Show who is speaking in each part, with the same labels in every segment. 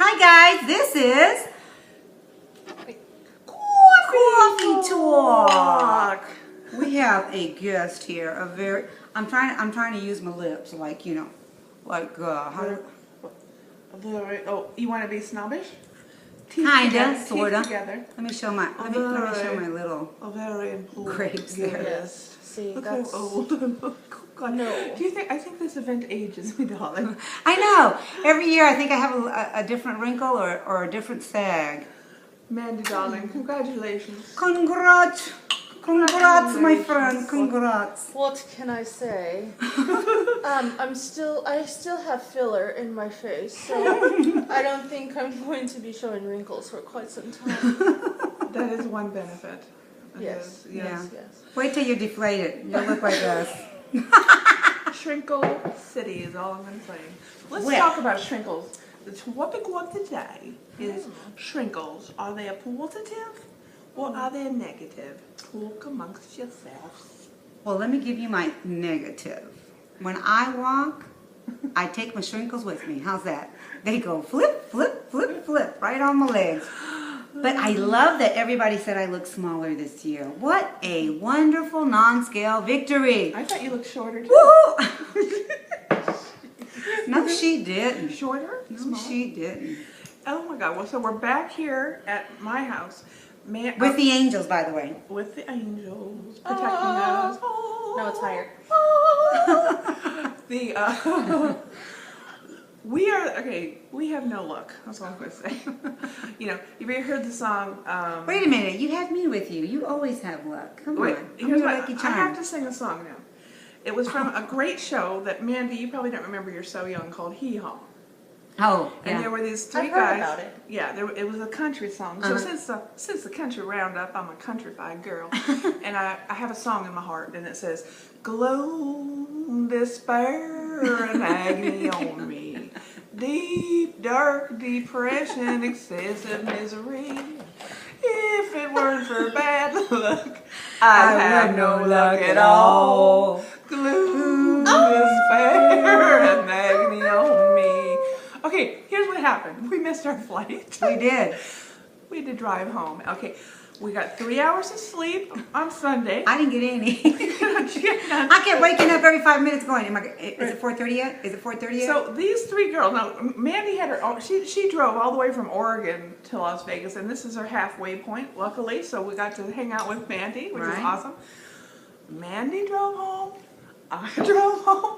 Speaker 1: Hi guys, this is Coffee Talk. We have a guest here. I'm trying to use my lips, like how?
Speaker 2: Oh, you want to be snobbish?
Speaker 1: Kinda, sorta.
Speaker 2: Together.
Speaker 1: Let me show my little
Speaker 2: A very important
Speaker 1: grapes there.
Speaker 2: Yes.
Speaker 3: See,
Speaker 2: Look
Speaker 3: that's
Speaker 2: how old. God.
Speaker 3: No.
Speaker 2: Do you think? I think this event ages me, darling.
Speaker 1: I know. Every year I think I have a different wrinkle or a different sag.
Speaker 2: Mandy, darling, congratulations.
Speaker 1: Congrats, my friend. Congrats.
Speaker 3: What can I say? I still have filler in my face, so I don't think I'm going to be showing wrinkles for quite some time.
Speaker 2: That is one benefit.
Speaker 3: Yes.
Speaker 2: Yes.
Speaker 3: Yes.
Speaker 1: Wait till you're deflated. You'll look like us.
Speaker 2: Shrinkle City is all I'm going to say. Let's
Speaker 1: Well.
Speaker 2: talk about shrinkles. The topic of today is shrinkles. Are they a positive or are they a negative? Talk amongst yourselves.
Speaker 1: Well, let me give you my negative. When I walk, I take my shrinkles with me. How's that? They go flip, flip, flip, flip right on my legs. But I love that everybody said I look smaller this year. What a wonderful non-scale victory.
Speaker 2: I thought you looked shorter too.
Speaker 1: Woohoo! No, she didn't.
Speaker 2: Shorter?
Speaker 1: No,
Speaker 2: Smaller?
Speaker 1: she didn't.
Speaker 2: Oh my God. Well, so we're back here at my house.
Speaker 1: With the angels, by the way.
Speaker 2: With the angels protecting us.
Speaker 3: No, it's higher.
Speaker 2: We have no luck. That's all I'm going to say. You've ever heard the song?
Speaker 1: Wait a minute, you had me with you. You always have luck. Come on. I'm
Speaker 2: Here's
Speaker 1: your
Speaker 2: what,
Speaker 1: lucky
Speaker 2: I
Speaker 1: charm.
Speaker 2: have to sing a song now. It was from a great show that Mandy, you probably don't remember, you're so young, called Hee Haw.
Speaker 1: Oh,
Speaker 2: And
Speaker 1: yeah.
Speaker 2: there were these three
Speaker 3: I've heard
Speaker 2: guys.
Speaker 3: about it.
Speaker 2: Yeah, it was a country song. So since the country roundup, I'm a countrified girl, and I have a song in my heart, and it says, "Gloom, despair, and agony on me, deep dark depression, excessive misery. If it weren't for bad luck, I'd have no luck at all. Gloom, despair, and agony on me." Okay, here's what happened. We missed our flight.
Speaker 1: We did.
Speaker 2: We had to drive home. Okay, we got 3 hours of sleep on Sunday.
Speaker 1: I didn't get any. I kept waking up every 5 minutes going, is it 4:30 yet? Is it 4:30 yet?
Speaker 2: So these three girls, now Mandy had her own, she drove all the way from Oregon to Las Vegas, and this is her halfway point, luckily, so we got to hang out with Mandy, which is awesome. Mandy drove home, I drove home.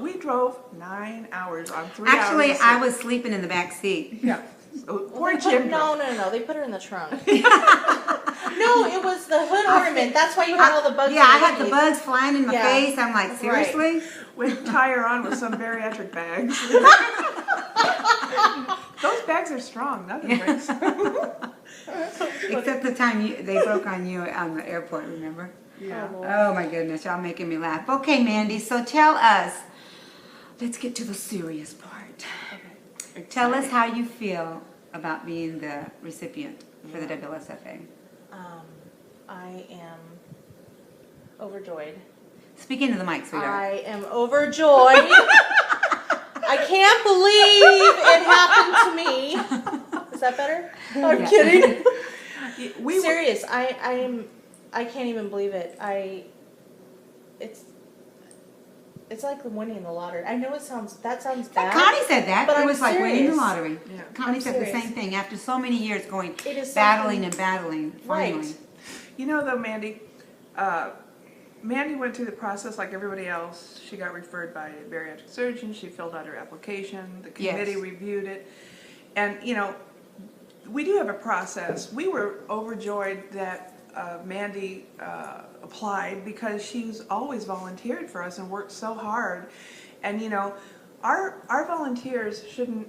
Speaker 2: We drove 9 hours on 3 hours.
Speaker 1: Actually, I was sleeping in the back seat.
Speaker 2: Yeah. So, poor Jim.
Speaker 3: No. They put her in the trunk. No, it was the hood ornament. That's why you had all the bugs.
Speaker 1: Yeah, I had the bugs flying in my
Speaker 3: Yeah.
Speaker 1: face. I'm like, seriously?
Speaker 2: We tie her on with some bariatric bags. Those bags are strong. Nothing breaks.
Speaker 1: Except the time they broke on you on the airport, remember?
Speaker 2: Yeah.
Speaker 1: Oh my goodness, y'all making me laugh. Okay, Mandy, so tell us, let's get to the serious part.
Speaker 2: Okay.
Speaker 1: Tell us how you feel about being the recipient for the WSFA.
Speaker 3: I am overjoyed.
Speaker 1: Speaking to the mic, sweetheart.
Speaker 3: I am overjoyed. I can't believe it happened to me. Is that better? I'm kidding. Serious. I can't even believe it. It's like winning the lottery. I know that sounds bad.
Speaker 1: Connie said that.
Speaker 3: But
Speaker 1: it
Speaker 3: I'm
Speaker 1: was like winning the
Speaker 3: serious.
Speaker 1: lottery.
Speaker 2: Yeah.
Speaker 1: Connie said the
Speaker 3: serious.
Speaker 1: same thing. After so many years going
Speaker 3: It is
Speaker 1: battling
Speaker 3: something-
Speaker 1: and battling, finally.
Speaker 3: Right.
Speaker 2: You know, though, Mandy, Mandy went through the process like everybody else. She got referred by a bariatric surgeon. She filled out her application. The committee reviewed it. And, we do have a process. We were overjoyed that Mandy applied because she's always volunteered for us and worked so hard. And, our volunteers shouldn't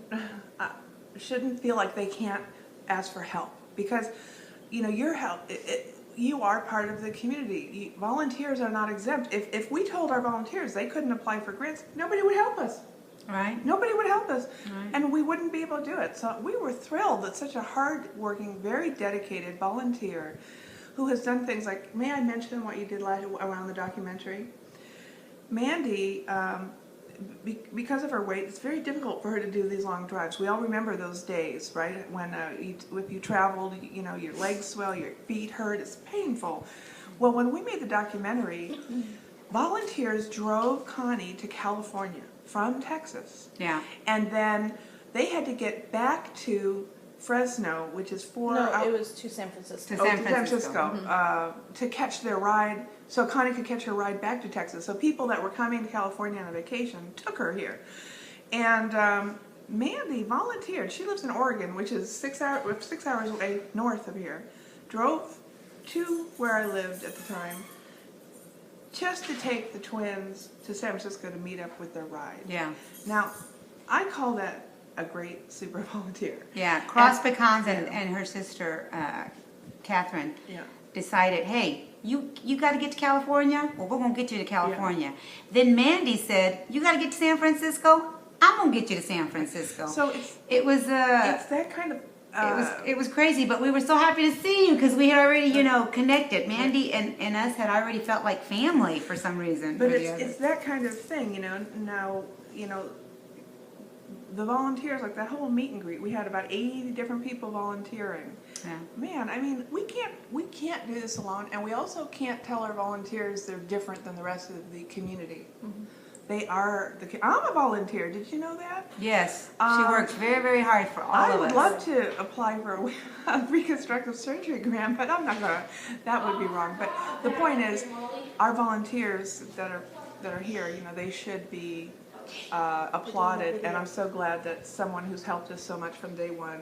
Speaker 2: feel like they can't ask for help because, your help, you are part of the community. Volunteers are not exempt. If we told our volunteers they couldn't apply for grants, nobody would help us.
Speaker 1: Right.
Speaker 2: Nobody would help us,
Speaker 1: Right.
Speaker 2: and we wouldn't be able to do it. So we were thrilled that such a hard-working, very dedicated volunteer who has done things like, may I mention what you did around the documentary? Mandy because of her weight, it's very difficult for her to do these long drives. We all remember those days, right? When if you traveled, you know, your legs swell, your feet hurt, it's painful. Well, when we made the documentary, volunteers drove Connie to California from Texas.
Speaker 1: Yeah.
Speaker 2: And then they had to get back to Fresno, which is
Speaker 3: it was to San Francisco.
Speaker 1: To San Francisco.
Speaker 2: To catch their ride, so Connie could catch her ride back to Texas. So people that were coming to California on a vacation took her here. And Mandy volunteered. She lives in Oregon, which is 6 hours away north of here. Drove to where I lived at the time just to take the twins to San Francisco to meet up with their ride.
Speaker 1: Yeah.
Speaker 2: Now, I call that a great super volunteer.
Speaker 1: Yeah. Cross Pecans and her sister, Catherine, decided, hey, you got to get to California? Well, we're going to get you to California. Yeah. Then Mandy said, you got to get to San Francisco? I'm going to get you to San Francisco.
Speaker 2: So
Speaker 1: it was
Speaker 2: it's that kind of
Speaker 1: it was crazy, but we were so happy to see you because we had already, you know, connected. Mandy and us had already felt like family for some reason.
Speaker 2: But it's that kind of thing, you know. Now, you know, the volunteers, like that whole meet and greet, we had about 80 different people volunteering.
Speaker 1: Yeah. Man,
Speaker 2: I mean, we can't do this alone, and we also can't tell our volunteers they're different than the rest of the community. Mm-hmm. They are I'm a volunteer. Did you know that?
Speaker 1: Yes. She works very, very hard for all of us.
Speaker 2: I would love to apply for a reconstructive surgery grant, but I'm not gonna. That would be wrong. But the point is, our volunteers that are here, you know, they should be applauded, and I'm so glad that someone who's helped us so much from day one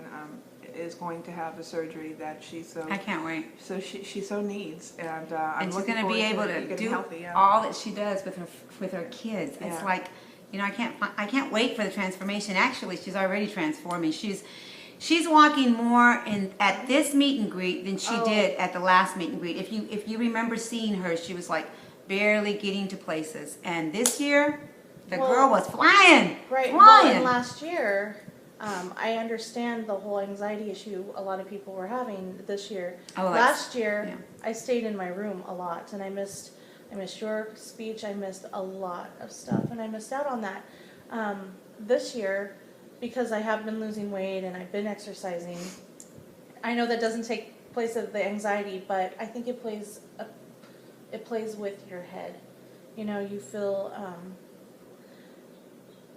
Speaker 2: is going to have the surgery that she so.
Speaker 1: I can't wait.
Speaker 2: So she so needs, and I'm
Speaker 1: she's going to be able to do healthy, all that she does with her kids. Yeah. It's like, you know, I can't wait for the transformation. Actually, she's already transforming. She's walking more at this meet and greet than she did at the last meet and greet. If you remember seeing her, she was like barely getting to places, and this year. The girl was flying.
Speaker 3: Right. Well, and last year, I understand the whole anxiety issue a lot of people were having this year. Last year, I stayed in my room a lot, and I missed your speech. I missed a lot of stuff, and I missed out on that. This year, because I have been losing weight and I've been exercising, I know that doesn't take place of the anxiety, but I think it plays with your head. You know, you feel.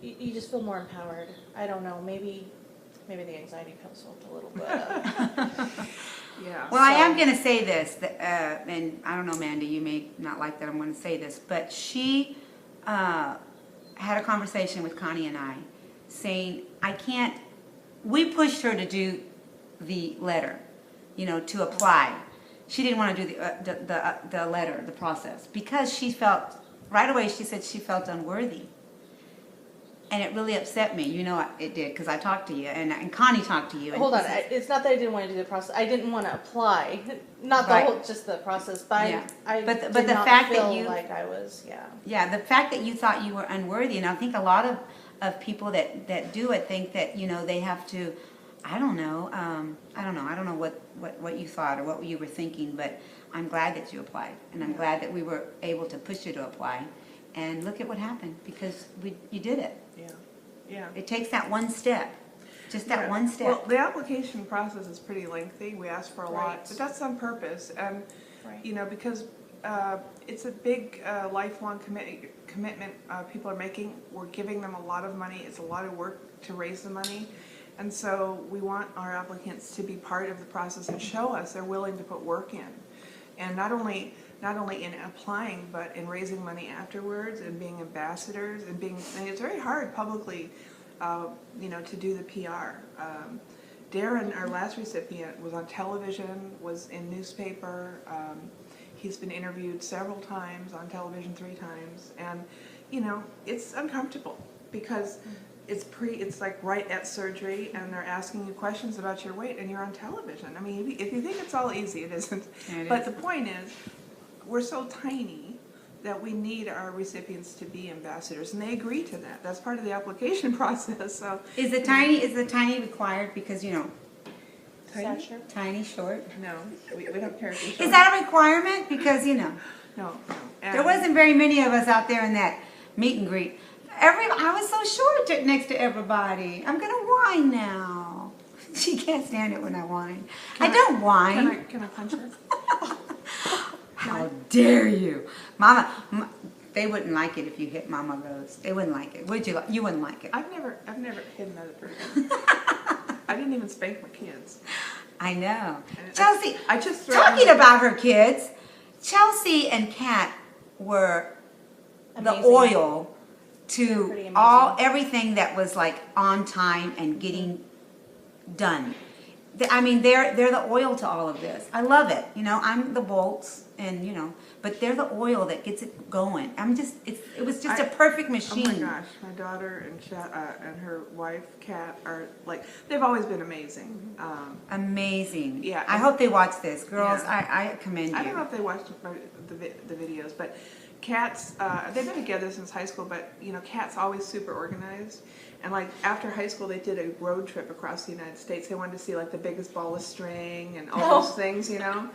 Speaker 3: You just feel more empowered. I don't know. Maybe the anxiety pills helped a little bit.
Speaker 2: Yeah.
Speaker 1: Well, I am going to say this, and I don't know, Mandy, you may not like that I'm going to say this, but she had a conversation with Connie and I saying, we pushed her to do the letter, you know, to apply. She didn't want to do the letter, the process, because she felt, right away she said she felt unworthy. And it really upset me. You know it did, because I talked to you, and Connie talked to you.
Speaker 3: Hold on. It's not that I didn't want to do the process. I didn't want to apply. Not the whole, just the process. But
Speaker 1: but
Speaker 3: did
Speaker 1: the
Speaker 3: not
Speaker 1: fact
Speaker 3: feel
Speaker 1: that you,
Speaker 3: like I was,
Speaker 1: Yeah, the fact that you thought you were unworthy, and I think a lot of people that do it think that, you know, they have to, I don't know what you thought or what you were thinking, but I'm glad that you applied, and I'm glad that we were able to push you to apply. And look at what happened, because you did it.
Speaker 2: Yeah.
Speaker 1: It takes that one step. Just that one step.
Speaker 2: Well, the application process is pretty lengthy. We ask for a lot, but that's on purpose. And, you know, because it's a big lifelong commitment people are making. We're giving them a lot of money. It's a lot of work to raise the money. And so we want our applicants to be part of the process and show us they're willing to put work in. And not only in applying, but in raising money afterwards and being ambassadors and it's very hard publicly, you know, to do the PR. Darren, our last recipient, was on television, was in newspaper. He's been interviewed several times on television, 3 times, and you know, it's uncomfortable because it's like right at surgery, and they're asking you questions about your weight, and you're on television. I mean, if you think it's all easy, it isn't. But the point is, we're so tiny that we need our recipients to be ambassadors, and they agree to that. That's part of the application process. So
Speaker 1: is the tiny required, because, you know,
Speaker 3: tiny,
Speaker 1: short?
Speaker 2: No, we don't care if you're short.
Speaker 1: Is that a requirement? Because, you know,
Speaker 2: no.
Speaker 1: There wasn't very many of us out there in that meet and greet. I was so short next to everybody. I'm gonna whine now. She can't stand it when I whine. I don't whine.
Speaker 2: Can I punch her?
Speaker 1: How dare you, Mama? They wouldn't like it if you hit Mama Rose. They wouldn't like it. Would you? You wouldn't like it.
Speaker 2: I've never hit another person. I didn't even spank my kids.
Speaker 1: I know. Chelsea,
Speaker 2: I just
Speaker 1: talking about her kids, Chelsea and Kat were
Speaker 3: Amazing.
Speaker 1: the oil to everything that was like on time and getting done. I mean, they're the oil to all of this. I love it. You know, I'm the bolts, and you know, but they're the oil that gets it going. It was just a perfect machine.
Speaker 2: Oh my gosh, my daughter and her wife Kat are like, they've always been amazing.
Speaker 1: Amazing.
Speaker 2: Yeah.
Speaker 1: I hope they watch this, girls.
Speaker 2: Yeah.
Speaker 1: I commend you.
Speaker 2: I don't know if they watched the videos, but Kat's they've been together since high school. But you know, Kat's always super organized. And like after high school, they did a road trip across the United States. They wanted to see like the biggest ball of string and all those things, you know.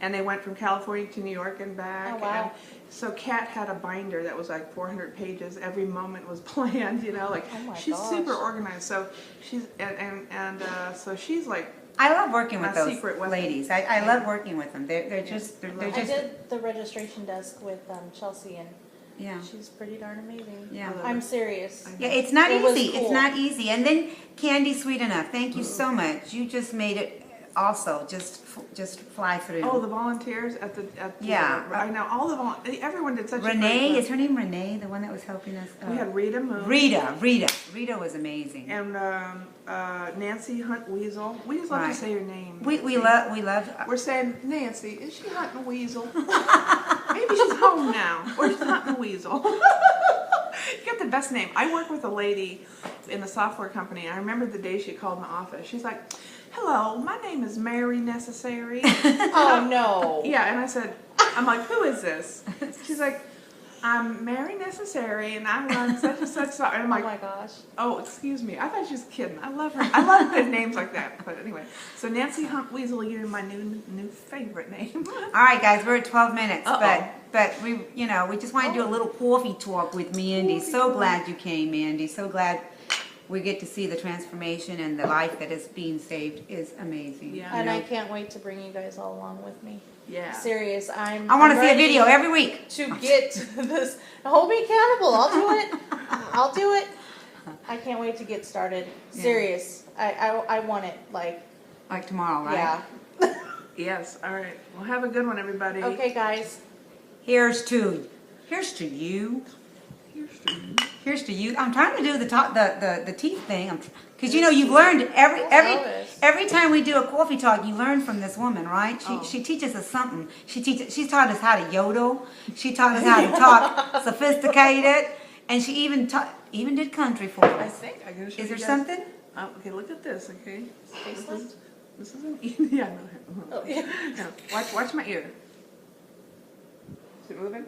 Speaker 2: And they went from California to New York and back.
Speaker 3: Oh, wow.
Speaker 2: And so Kat had a binder that was like 400 pages. Every moment was planned, you know. Like she's super organized. So she's so she's like.
Speaker 1: I love working with those
Speaker 2: weapon.
Speaker 1: ladies. I love working with them. They're just.
Speaker 3: I did the registration desk with Chelsea, and
Speaker 1: yeah,
Speaker 3: she's pretty darn amazing.
Speaker 1: Yeah,
Speaker 3: I'm serious.
Speaker 1: Yeah, it's not easy.
Speaker 3: Cool.
Speaker 1: It's not easy. And then Candy Sweet Enough. Thank you so much. You just made it. Also, just fly through.
Speaker 2: Oh, the volunteers at the I know all the everyone did such a
Speaker 1: Renee,
Speaker 2: great
Speaker 1: is her name Renee, the one that was helping us?
Speaker 2: We had Rita Moon.
Speaker 1: Rita was amazing.
Speaker 2: And Nancy Hunt Weasel. We just love to say her name.
Speaker 1: We love.
Speaker 2: We're saying, Nancy, is she hunting a weasel? Maybe she's home now, or she's hunting a weasel. You get the best name. I work with a lady in the software company. I remember the day she called my office. She's like, "Hello, my name is Mary Necessary."
Speaker 3: Oh no.
Speaker 2: Yeah, and I'm like, "Who is this?" She's like, "I'm Mary Necessary, and I run such and such." And I'm like,
Speaker 3: "Oh my gosh."
Speaker 2: "Oh, excuse me. I thought she was kidding. I love her. I love good names like that." But anyway, so Nancy Hunt Weasel, you're my new favorite name.
Speaker 1: All right, guys, we're at 12 minutes, but we just want to do a little coffee talk with Mandy. So glad you came, Mandy. So glad we get to see the transformation, and the life that is being saved is amazing.
Speaker 2: Yeah.
Speaker 3: And I can't wait to bring you guys all along with me.
Speaker 2: Yeah.
Speaker 3: Serious. I
Speaker 1: want to see a video every week.
Speaker 3: To get this, hold me accountable. I'll do it. I'll do it. I can't wait to get started.
Speaker 1: Yeah.
Speaker 3: Serious. I want it like
Speaker 1: tomorrow, right?
Speaker 3: Yeah.
Speaker 2: Yes. All right. Well, have a good one, everybody.
Speaker 3: Okay, guys.
Speaker 1: Here's to you. Here's to you. I'm trying to do the teeth thing, because you've learned every time we do a coffee talk, you learn from this woman, right? She teaches us something. She's taught us how to yodel. She taught us how to talk sophisticated, and she even did country for us.
Speaker 2: I think I'm gonna show
Speaker 1: Is
Speaker 2: you
Speaker 1: there
Speaker 2: guys.
Speaker 1: something?
Speaker 2: Okay, look at this. Okay.
Speaker 3: Faceless?
Speaker 2: This is an yeah. No.
Speaker 3: Oh, yeah.
Speaker 2: No. Watch my ear. Is it moving?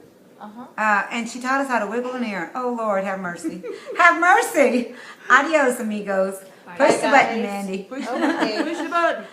Speaker 1: And she taught us how to wiggle an ear. Oh, Lord, have mercy. Have mercy. Adios, amigos.
Speaker 2: Bye,
Speaker 1: Push the button,
Speaker 3: guys.
Speaker 1: Mandy.
Speaker 2: Push
Speaker 3: Okay.
Speaker 2: the button.